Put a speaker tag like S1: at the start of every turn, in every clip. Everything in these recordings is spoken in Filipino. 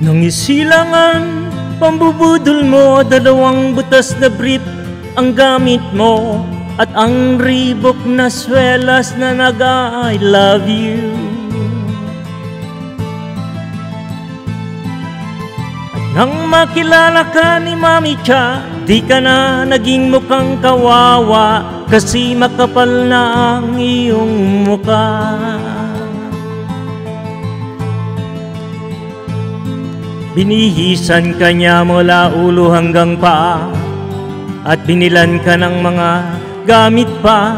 S1: Nang isilangan, pambubudol mo, dalawang butas na brief ang gamit mo, at ang ribok na swelas na nag-I love you. At nang makilala ka ni Mami Cha, di ka na naging mukhang kawawa, kasi makapal na ang iyong mukha. Binihisan ka niya mula ulo hanggang paa, at binilan ka ng mga gamit pa.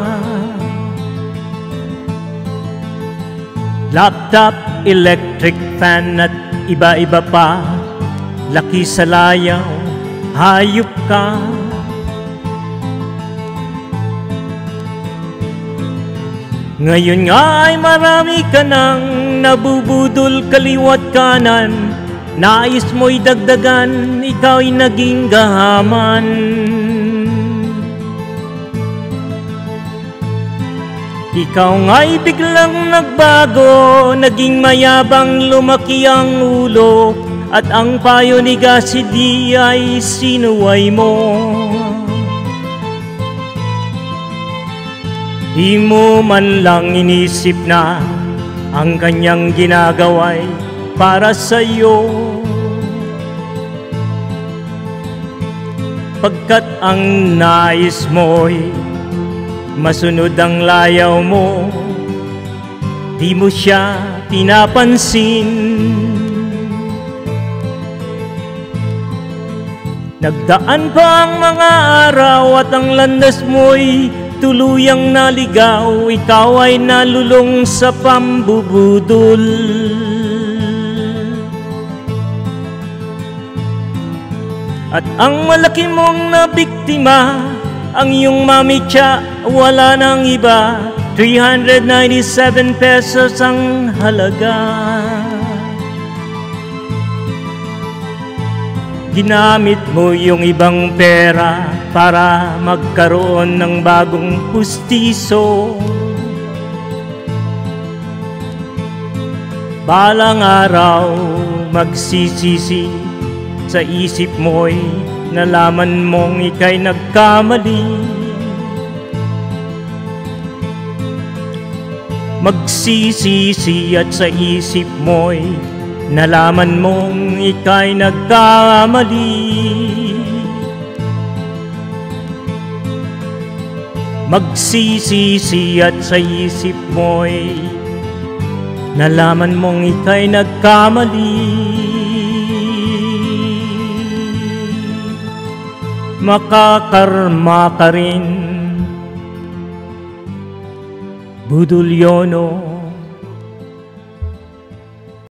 S1: Laptop, electric fan at iba-iba pa. Laki sa layaw, hayop ka. Ngayon nga ay marami ka nang nabubudol kaliwat kanan. Nais mo'y dagdagan, ikaw'y naging gahaman. Ikaw nga'y biglang nagbago, naging mayabang, lumaki ang ulo, at ang payo ni Cassidy ay sinuway mo. Di mo man lang inisip na ang kanyang ginagawa'y para sa'yo, pagkat ang nais mo'y masunod ang layaw mo, di mo siya pinapansin. Nagdaan pa ang mga araw at ang landas mo'y tuluyang naligaw, ikaw ay nalulong sa pambubudol. At ang malaki mong nabiktima, ang iyong Mami Cha, wala nang iba, 397 pesos ang halaga. Ginamit mo yung ibang pera para magkaroon ng bagong pustiso. Balang araw magsisisi sa isip mo'y nalaman mong ika'y nagkamali. Magsisisi at sa isip mo'y nalaman mong ika'y nagkamali. Magsisisi at sa isip mo'y nalaman mong ika'y nagkamali. Makakarma ka rin, Budol Yono.